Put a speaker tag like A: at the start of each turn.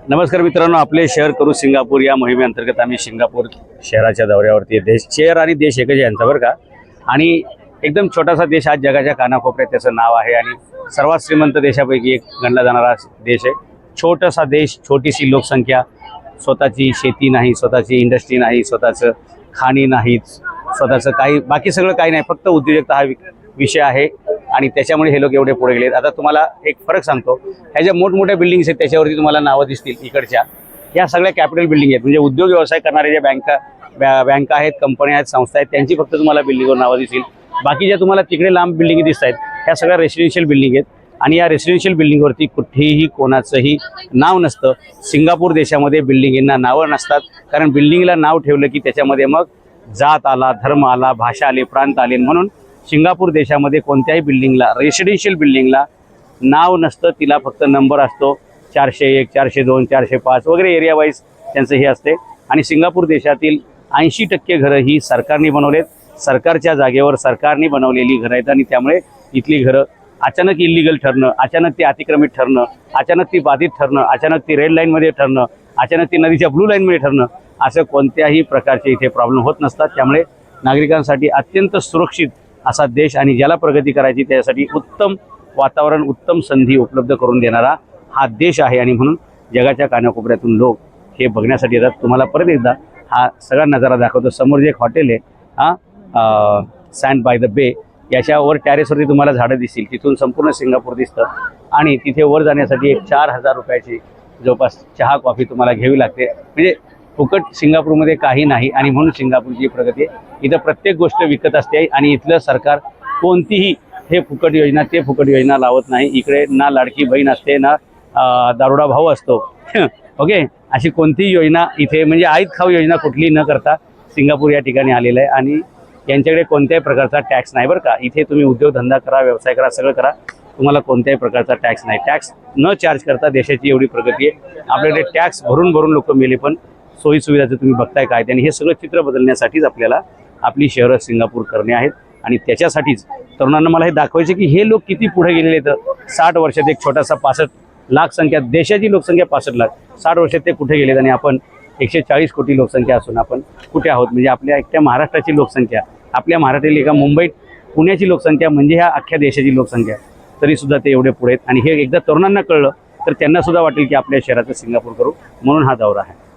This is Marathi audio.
A: नमस्कार मित्रांनो, आपले शहर करू सिंगापूर या मोहिमेअंतर्गत आम्ही सिंगापूर शहराच्या दौऱ्यावरती देश शहर आणि देश एकच यांचा बरं का. आणि एकदम छोटासा देश आज जगाच्या कानाकोपऱ्यात त्याचं नाव आहे आणि सर्वात श्रीमंत देशापैकी एक गणला जाणारा देश आहे. छोटासा देश, छोटीशी लोकसंख्या, स्वतःची शेती नाही, स्वतःची इंडस्ट्री नाही, स्वतःचं खाणी नाहीत, स्वतःचं काही बाकी सगळं काही नाही, फक्त उद्योजकता हा विषय आहे आणि त्याच्यामुळे हे लोक एवढे पुढे गेलेत. आता तुम्हाला एक फरक सांगतो, ह्या ज्या मोठमोठ्या बिल्डिंग्स आहेत त्याच्यावरती तुम्हाला नावं दिसतील इकडच्या, ह्या सगळ्या कॅपिटल बिल्डिंग आहेत. म्हणजे उद्योग व्यवसाय करणारे ज्या बँका आहेत, कंपन्या आहेत, संस्था आहेत, त्यांची फक्त तुम्हाला बिल्डिंगवर नावं दिसतील. बाकी ज्या तुम्हाला तिकडे लांब बिल्डिंग दिसत आहेत ह्या सगळ्या रेसिडेन्शियल बिल्डिंग आहेत आणि या रेसिडेन्शियल बिल्डिंगवरती कुठेही कोणाचंही नाव नसतं. सिंगापूर देशामध्ये बिल्डिंगींना नावं नसतात, कारण बिल्डिंगला नाव ठेवलं की त्याच्यामध्ये मग जात आला, धर्म आला, भाषा आली, प्रांत आले. म्हणून सिंगापूर देशामध्ये कोणत्याही बिल्डिंगला, रेसिडेन्शियल बिल्डिंगला नाव नसतं, तिला फक्त नंबर असतो 401, 402, 405 वगैरे एरिया वाईज त्यांचं हे असते. आणि सिंगापूर देशातील 80% घरं ही सरकारने बनवलेत, सरकारच्या जागेवर सरकारने बनवलेली घरं आहेत आणि त्यामुळे इथली घरं अचानक इल्लीगल ठरणं, अचानक ती अतिक्रमित ठरणं, अचानक ती बाधित ठरणं, अचानक ती रेड लाईनमध्ये ठरणं, अचानक ती नदीच्या ब्लू लाईनमध्ये ठरणं, असं कोणत्याही प्रकारचे इथे प्रॉब्लेम होत नसतात. त्यामुळे नागरिकांसाठी अत्यंत सुरक्षित असा देश आणि ज्याला प्रगती करायची त्यासाठी उत्तम वातावरण, उत्तम संधी उपलब्ध करून देणारा हा देश आहे. आणि म्हणून जगाच्या कानाकोपऱ्यातून लोक हे बघण्यासाठी येतात. तुम्हाला परत एकदा हा सगळा नजारा दाखवतो. समोर जे एक हॉटेल आहे सँड बाय द बे, याच्यावर टॅरेसवरती तुम्हाला झाडं दिसतील, तिथून संपूर्ण सिंगापूर दिसतं. आणि तिथे वर जाण्यासाठी एक 4,000 रुपयाची जवळपास चहा कॉफी तुम्हाला घ्यावी लागते. म्हणजे फुकट सिंगापूरमध्ये काही नाही आणि म्हणून सिंगापूरची प्रगती आहे. इथं प्रत्येक गोष्ट विकत असते आणि इथलं सरकार कोणतीही हे फुकट योजना ते फुकट योजना लावत नाही. इकडे ना लाडकी बहीण असते, ना दारुडा भाऊ असतो ओके, अशी कोणतीही योजना इथे म्हणजे आईत खाऊ योजना कुठली न करता सिंगापूर या ठिकाणी आलेलं आहे. आणि यांच्याकडे कोणत्याही प्रकारचा टॅक्स नाही बरं का. इथे तुम्ही उद्योगधंदा करा, व्यवसाय करा, सगळं करा, तुम्हाला कोणत्याही प्रकारचा टॅक्स नाही. टॅक्स न चार्ज करता देशाची एवढी प्रगती आहे. आपल्याकडे टॅक्स भरून भरून लोक मेले, पण सोयी सुविधाचं तुम्ही बघताय काय. आणि हे सगळं चित्र बदलण्यासाठीच आपल्याला आपली शहरं सिंगापूर करणे आहेत. आणि त्याच्यासाठीच तरुणांना मला हे दाखवायचे की हे लोक किती पुढे गेलेले आहेत. 60 वर्षात एक छोटासा 65 लाख संख्या, देशाची लोकसंख्या 65 लाख, 60 वर्षात ते कुठे गेलेत. आणि आपण 140 कोटी लोकसंख्या असून आपण कुठे आहोत. म्हणजे आपल्या एकट्या महाराष्ट्राची लोकसंख्या, आपल्या महाराष्ट्रातील एका मुंबईत पुण्याची लोकसंख्या म्हणजे ह्या अख्ख्या देशाची लोकसंख्या, तरीसुद्धा ते एवढे पुढे आहेत. आणि हे एकदा तरुणांना कळलं तर त्यांना सुद्धा वाटेल की आपल्या शहराचं सिंगापूर करू, म्हणून हा दौरा आहे.